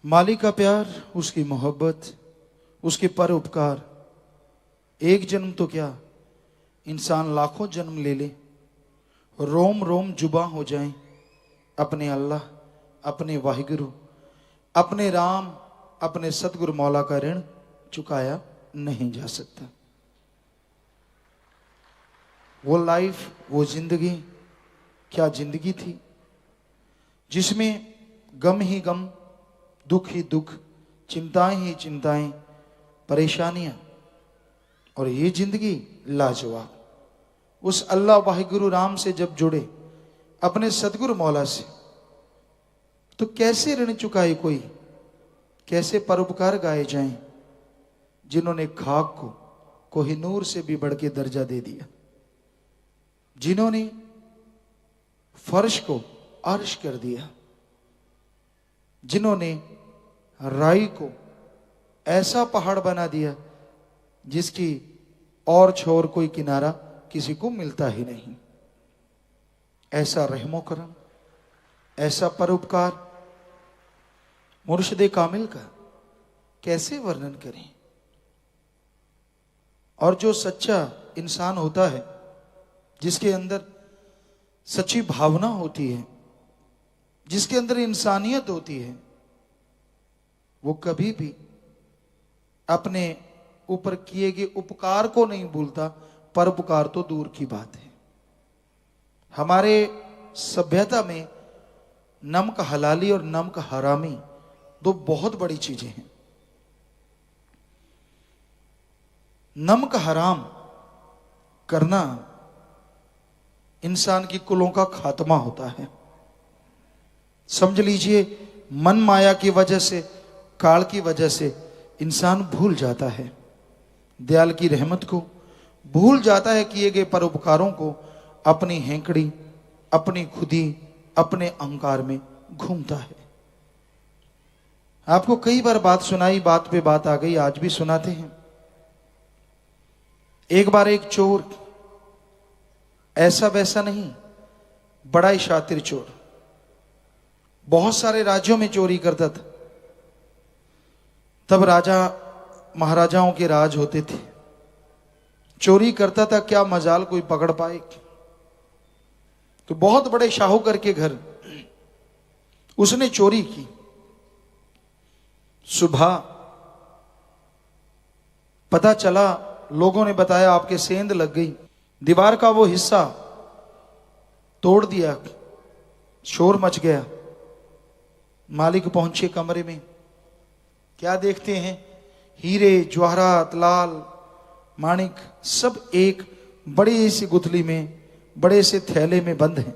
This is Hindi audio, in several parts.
मालिक का प्यार, उसकी मोहब्बत, उसके परोपकार, एक जन्म तो क्या इंसान लाखों जन्म ले ले, रोम रोम जुबा हो जाए, अपने अल्लाह, अपने वाहिगुरु, अपने राम, अपने सतगुरु मौला का ऋण चुकाया नहीं जा सकता। वो लाइफ, वो जिंदगी क्या जिंदगी थी, जिसमें गम ही गम, दुख ही दुख, चिंताएं ही चिंताएं, परेशानियां, और ये जिंदगी लाजवाब। उस अल्लाह वाहिगुरु राम से जब जुड़े, अपने सतगुरु मौला से, तो कैसे ऋण चुकाए कोई, कैसे परोपकार गाए जाएं, जिन्होंने खाक को कोहिनूर से भी बढ़ के दर्जा दे दिया, जिन्होंने फर्श को अर्श कर दिया, जिन्होंने राई को ऐसा पहाड़ बना दिया जिसकी और छोर कोई किनारा किसी को मिलता ही नहीं। ऐसा रहमो करम, ऐसा परोपकार मुर्शिदे कामिल का कैसे वर्णन करें। और जो सच्चा इंसान होता है, जिसके अंदर सच्ची भावना होती है, जिसके अंदर इंसानियत होती है, वो कभी भी अपने ऊपर किए गए उपकार को नहीं भूलता, परोपकार तो दूर की बात है। हमारे सभ्यता में नमक हलाली और नमक हरामी दो बहुत बड़ी चीजें हैं। नमक हराम करना इंसान की कुलों का खात्मा होता है। समझ लीजिए, मन माया की वजह से, काल की वजह से इंसान भूल जाता है दयाल की रहमत को, भूल जाता है किए गए परोपकारों को, अपनी हेंकड़ी, अपनी खुदी, अपने अहंकार में घूमता है। आपको कई बार बात सुनाई, बात पे बात आ गई, आज भी सुनाते हैं। एक बार एक चोर, ऐसा वैसा नहीं, बड़ा ही शातिर चोर, बहुत सारे राज्यों में चोरी करता था। तब राजा महाराजाओं के राज होते थे। चोरी करता था, क्या मजाल कोई पकड़ पाए। तो बहुत बड़े शाहूकार के घर उसने चोरी की। सुबह पता चला, लोगों ने बताया आपके सेंध लग गई, दीवार का वो हिस्सा तोड़ दिया, शोर मच गया। मालिक पहुंचे कमरे में, क्या देखते हैं, हीरे जवाहरात, लाल माणिक सब एक बड़ी सी गुथली में, बड़े से थैले में बंद हैं।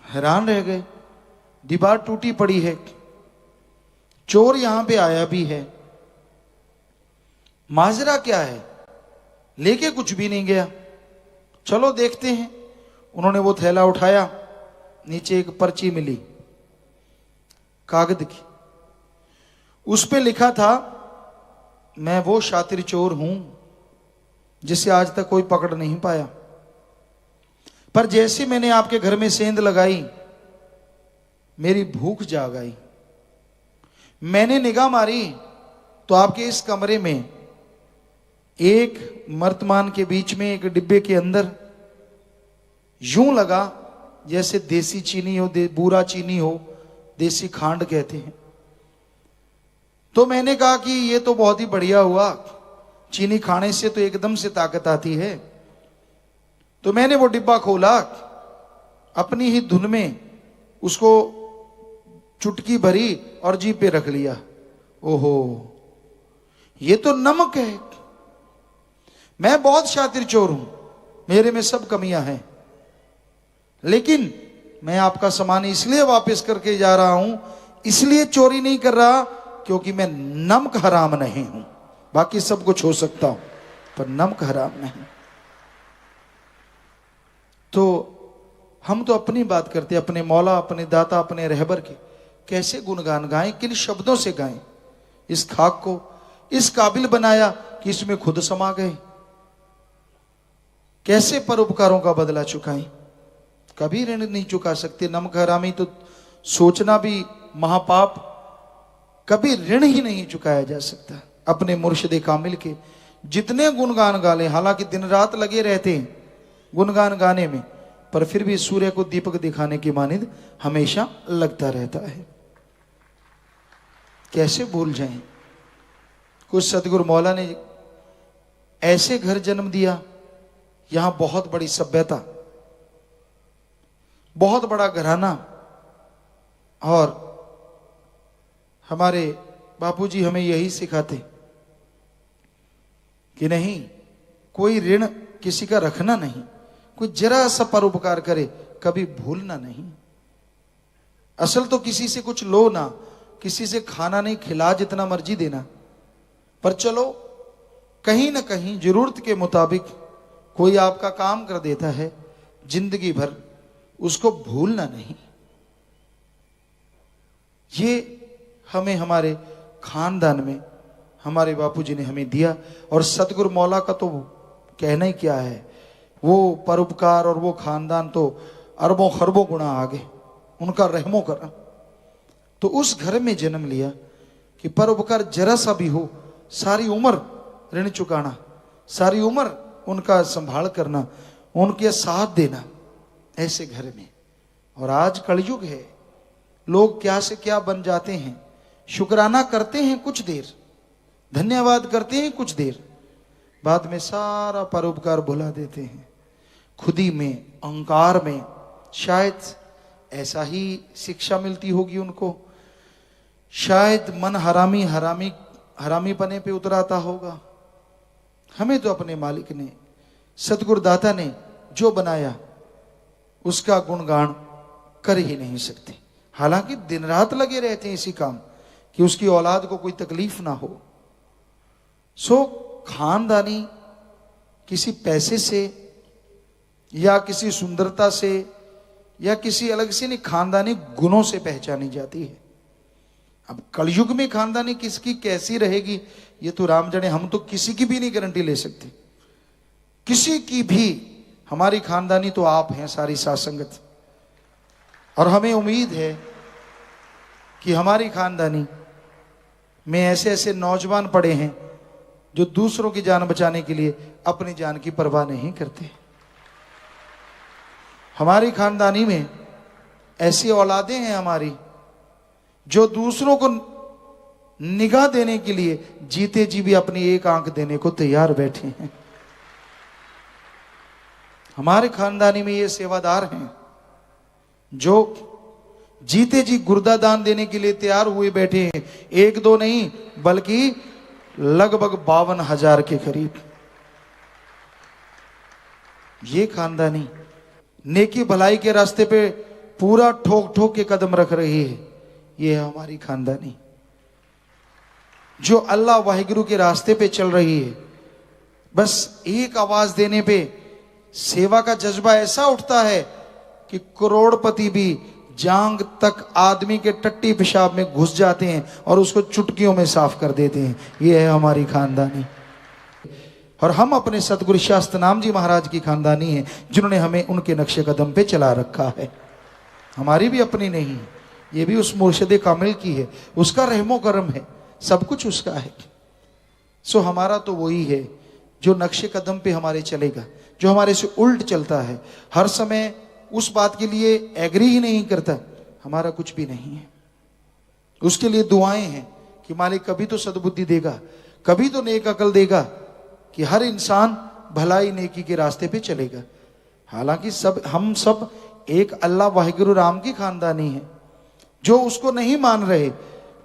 हैरान रह गए, दीवार टूटी पड़ी है, चोर यहां पे आया भी है, माजरा क्या है, लेके कुछ भी नहीं गया, चलो देखते हैं। उन्होंने वो थैला उठाया, नीचे एक पर्ची मिली कागज की, उस पे लिखा था, मैं वो शातिर चोर हूं जिसे आज तक कोई पकड़ नहीं पाया, पर जैसे मैंने आपके घर में सेंध लगाई, मेरी भूख जाग आई। मैंने निगाह मारी तो आपके इस कमरे में एक मर्तमान के बीच में, एक डिब्बे के अंदर यूं लगा जैसे देसी चीनी हो, बूरा चीनी हो, देसी खांड कहते हैं। तो मैंने कहा कि ये तो बहुत ही बढ़िया हुआ, चीनी खाने से तो एकदम से ताकत आती है। तो मैंने वो डिब्बा खोला, अपनी ही धुन में उसको चुटकी भरी और जीभ पे रख लिया। ओहो, ये तो नमक है। मैं बहुत शातिर चोर हूं, मेरे में सब कमियां हैं, लेकिन मैं आपका सामान इसलिए वापस करके जा रहा हूं, इसलिए चोरी नहीं कर रहा क्योंकि मैं नमक हराम नहीं हूं। बाकी सब कुछ हो सकता हूं, पर नमक हराम नहीं। तो हम तो अपनी बात करते, अपने मौला, अपने दाता, अपने रहबर के कैसे गुणगान गाएं, किन शब्दों से गाएं। इस खाक को इस काबिल बनाया कि इसमें खुद समा गए। कैसे परोपकारों का बदला चुकाएं, कभी ऋण नहीं चुका सकते। नमक हरामी तो सोचना भी महापाप, कभी ऋण ही नहीं चुकाया जा सकता। अपने मुर्शिद कामिल के जितने गुणगान गा ले, हालांकि दिन रात लगे रहते हैं गुणगान गाने में, पर फिर भी सूर्य को दीपक दिखाने की मानिंद हमेशा लगता रहता है। कैसे भूल जाएं। कुछ सतगुरु मौला ने ऐसे घर जन्म दिया, यहां बहुत बड़ी सभ्यता, बहुत बड़ा घराना, और हमारे बापूजी हमें यही सिखाते कि नहीं, कोई ऋण किसी का रखना नहीं, कोई जरा सा परोपकार करे कभी भूलना नहीं। असल तो किसी से कुछ लो ना, किसी से खाना नहीं, खिला जितना मर्जी देना, पर चलो कहीं ना कहीं जरूरत के मुताबिक कोई आपका काम कर देता है, जिंदगी भर उसको भूलना नहीं। ये हमें हमारे खानदान में हमारे बापूजी ने हमें दिया। और सतगुरु मौला का तो कहना ही क्या है, वो परोपकार और वो खानदान तो अरबों खरबों गुना आगे, उनका रहमो करा। तो उस घर में जन्म लिया कि परोपकार जरा सा भी हो, सारी उम्र ऋण चुकाना, सारी उम्र उनका संभाल करना, उनके साथ देना, ऐसे घर में। और आज कलयुग है, लोग क्या से क्या बन जाते हैं। शुक्राना करते हैं कुछ देर, धन्यवाद करते हैं कुछ देर, बाद में सारा परोपकार भुला देते हैं। खुदी में, अहंकार में, शायद ऐसा ही शिक्षा मिलती होगी उनको, शायद मन हरामी पने पे उतराता होगा। हमें तो अपने मालिक ने, सतगुरु दाता ने जो बनाया उसका गुणगान कर ही नहीं सकते। हालांकि दिन रात लगे रहते हैं इसी काम कि उसकी औलाद को कोई तकलीफ ना हो। सो खानदानी किसी पैसे से या किसी सुंदरता से या किसी अलग से नहीं, खानदानी गुणों से पहचानी जाती है। अब कलयुग में खानदानी किसकी कैसी रहेगी ये तो राम जाने, हम तो किसी की भी नहीं गारंटी ले सकते, किसी की भी। हमारी खानदानी तो आप हैं, सारी साथ संगत, और हमें उम्मीद है कि हमारी खानदानी में ऐसे ऐसे नौजवान पड़े हैं जो दूसरों की जान बचाने के लिए अपनी जान की परवाह नहीं करते। हमारी खानदानी में ऐसी औलादें हैं हमारी जो दूसरों को निगाह देने के लिए जीते जी भी अपनी एक आंख देने को तैयार बैठे हैं। हमारे खानदानी में ये सेवादार हैं जो जीते जी गुर्दा दान देने के लिए तैयार हुए बैठे हैं। एक दो नहीं बल्कि लगभग 52,000 के करीब। ये खानदानी नेकी भलाई के रास्ते पे पूरा ठोक ठोक के कदम रख रही है। ये है हमारी खानदानी जो अल्लाह वाहिगुरु के रास्ते पे चल रही है। बस एक आवाज देने पे सेवा का जज्बा ऐसा उठता है कि करोड़पति भी जांग तक आदमी के टट्टी पेशाब में घुस जाते हैं और उसको चुटकियों में साफ कर देते हैं। ये है हमारी खानदानी। और हम अपने सतगुरु शास्त्रनाम जी महाराज की खानदानी हैं जिन्होंने हमें उनके नक्शे कदम पे चला रखा है। हमारी भी अपनी नहीं है, ये भी उस मुर्शिद कामिल की है, उसका रहमो करम है, सब कुछ उसका है। सो हमारा तो वही है जो नक्शे कदम पे हमारे चलेगा, जो हमारे से उल्ट चलता है, हर समय उस बात के लिए एग्री ही नहीं करता, हमारा कुछ भी नहीं है। उसके लिए दुआएं हैं कि मालिक कभी तो सद्बुद्धि देगा, कभी तो नेक अकल देगा कि हर इंसान भलाई नेकी के रास्ते पे चलेगा। हालांकि हम सब एक अल्लाह वाहिगुरु राम की खानदानी है। जो उसको नहीं मान रहे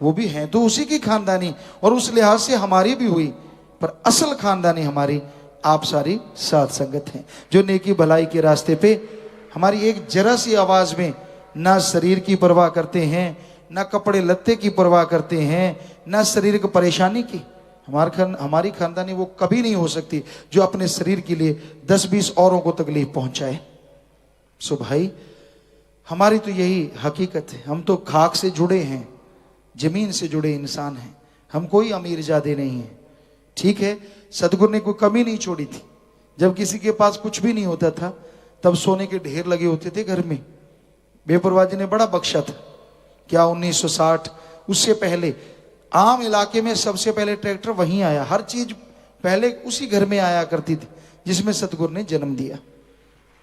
वो भी हैं तो उसी की खानदानी, और उस लिहाज से हमारी भी हुई, पर असल खानदानी हमारी आप सारी साथ संगत हैं जो नेकी भलाई के रास्ते पे हमारी एक जरा सी आवाज में ना शरीर की परवाह करते हैं, ना कपड़े लत्ते की परवाह करते हैं, ना शरीर की परेशानी की। हमारी खानदानी वो कभी नहीं हो सकती जो अपने शरीर के लिए 10-20 औरों को तकलीफ पहुंचाए। सो भाई हमारी तो यही हकीकत है। हम तो खाक से जुड़े हैं, जमीन से जुड़े इंसान हैं, हम कोई अमीर जादे नहीं है। ठीक है, सतगुरु ने कोई कमी नहीं छोड़ी थी। जब किसी के पास कुछ भी नहीं होता था तब सोने के ढेर लगे होते थे घर में। बेपरवाह जी ने बड़ा बख्शा था। क्या 1960 उससे पहले आम इलाके में सबसे पहले ट्रैक्टर वहीं आया, हर चीज पहले उसी घर में आया करती थी जिसमें सतगुरु ने जन्म दिया।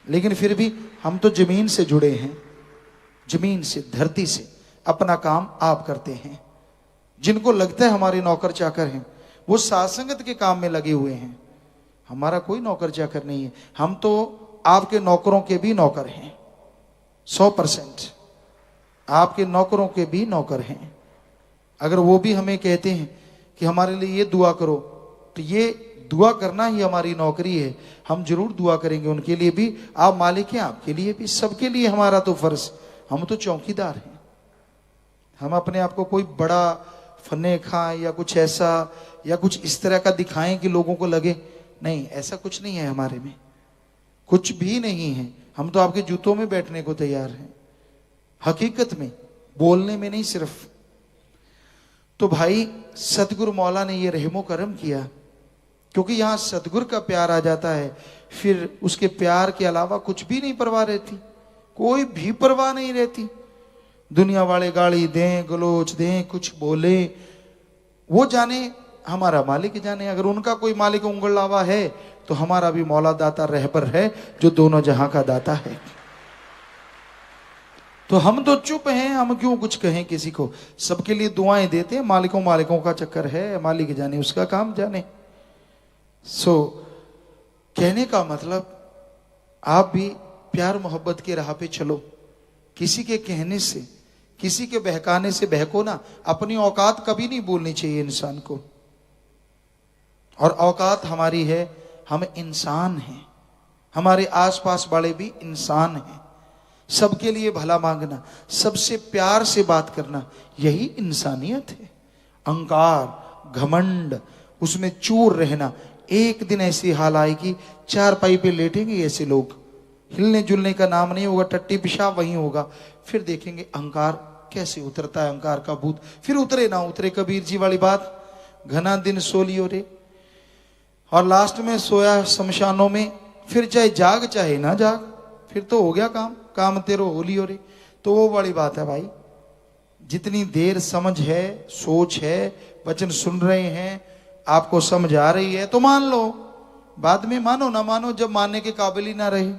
लेकिन फिर भी हम तो जमीन से जुड़े हैं, जमीन से, धरती से, अपना काम आप करते हैं। जिनको लगता है हमारे नौकर चाकर हैं, वो सासंगत के काम में लगे हुए हैं। हमारा कोई नौकर चाकर नहीं है, हम तो आपके नौकरों के भी नौकर हैं, 100% आपके नौकरों के भी नौकर हैं। अगर वो भी हमें कहते हैं कि हमारे लिए ये दुआ करो, तो ये दुआ करना ही हमारी नौकरी है, हम जरूर दुआ करेंगे उनके लिए भी। आप मालिक हैं, आपके लिए भी, सबके लिए हमारा तो फर्ज, हम तो चौकीदार हैं। हम अपने आप को कोई बड़ा फन्ने खां या कुछ ऐसा या कुछ इस तरह का दिखाएं कि लोगों को लगे, नहीं, ऐसा कुछ नहीं है हमारे में, कुछ भी नहीं है। हम तो आपके जूतों में बैठने को तैयार हैं, हकीकत में, बोलने में नहीं सिर्फ। तो भाई सतगुरु मौला ने ये रहमो करम किया, क्योंकि यहां सतगुरु का प्यार आ जाता है, फिर उसके प्यार के अलावा कुछ भी नहीं परवाह रहती, कोई भी परवाह नहीं रहती। दुनिया वाले गाली दें, गलोच दें, कुछ बोले, वो जाने, हमारा मालिक जाने। अगर उनका कोई मालिक उंगल लावा है तो हमारा भी मौला दाता रहबर है, जो दोनों जहां का दाता है। तो हम तो चुप हैं, हम क्यों कुछ कहें किसी को, सबके लिए दुआएं देते हैं। मालिकों का चक्कर है, मालिक जाने, उसका काम जाने। कहने का मतलब, आप भी प्यार मोहब्बत की राह पे चलो, किसी के कहने से, किसी के बहकाने से बहको ना। अपनी औकात कभी नहीं बोलनी चाहिए इंसान को, और औकात हमारी है, हम इंसान हैं, हमारे आसपास वाले भी इंसान हैं। सबके लिए भला मांगना, सबसे प्यार से बात करना, यही इंसानियत है। अहंकार, घमंड, उसमें चूर रहना, एक दिन ऐसी हाल आएगी, चारपाई पे लेटेंगे ऐसे लोग, हिलने जुलने का नाम नहीं होगा, टट्टी पेशाब वहीं होगा। फिर देखेंगे अहंकार कैसे उतरता है, अहंकार का भूत। फिर उतरे ना उतरे, कबीर जी वाली बात, घना दिन सो लियो रे, और लास्ट में सोया शमशानों में। फिर चाहे जाग चाहे ना जाग, फिर तो हो गया काम, काम तेरो हो लियो रे। तो वो वाली बात है भाई, जितनी देर समझ है, सोच है, वचन सुन रहे हैं, आपको समझ आ रही है तो मान लो, बाद में मानो ना मानो, जब मानने के काबिल ही ना रहे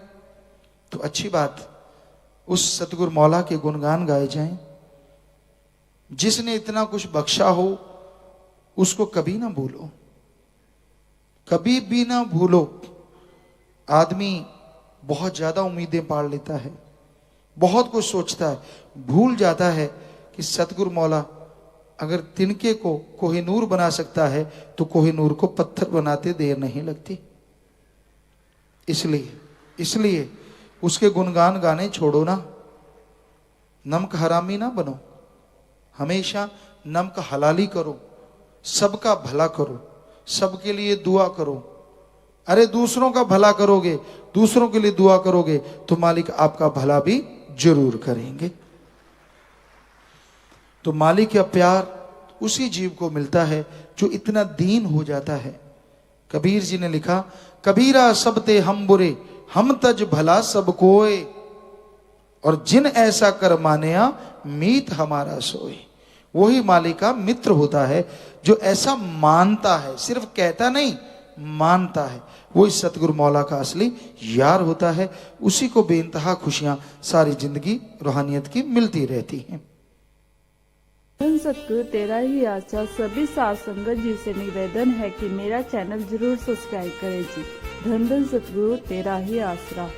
तो अच्छी बात, उस सतगुरु मौला के गुणगान गाए जाएं। जिसने इतना कुछ बख्शा हो उसको कभी ना भूलो, कभी भी ना भूलो। आदमी बहुत ज्यादा उम्मीदें पाल लेता है, बहुत कुछ सोचता है, भूल जाता है कि सतगुरु मौला अगर तिनके को कोहिनूर बना सकता है तो कोहिनूर को पत्थर बनाते देर नहीं लगती। इसलिए उसके गुणगान गाने छोड़ो ना, नमक हरामी ना बनो, हमेशा नमक हलाली करो, सबका भला करो, सबके लिए दुआ करो। अरे दूसरों का भला करोगे, दूसरों के लिए दुआ करोगे तो मालिक आपका भला भी जरूर करेंगे। तो मालिक का प्यार उसी जीव को मिलता है जो इतना दीन हो जाता है। कबीर जी ने लिखा, कबीरा सब ते हम बुरे, हम तज भला सब कोय, और जिन ऐसा कर मानया मीत हमारा सोए। वही मालिक का मित्र होता है जो ऐसा मानता है, सिर्फ कहता नहीं, मानता है। वो इस सतगुरु मौला का असली यार होता है। उसी को बेइंतहा खुशियां सारी जिंदगी रूहानियत की मिलती रहती हैं। धन सतगुरु तेरा ही आशा सभी साथ संगत जी से निवेदन है कि मेरा चैनल जरूर सब्सक्राइब करें जी। धन धन सतगुरु तेरा ही आसरा।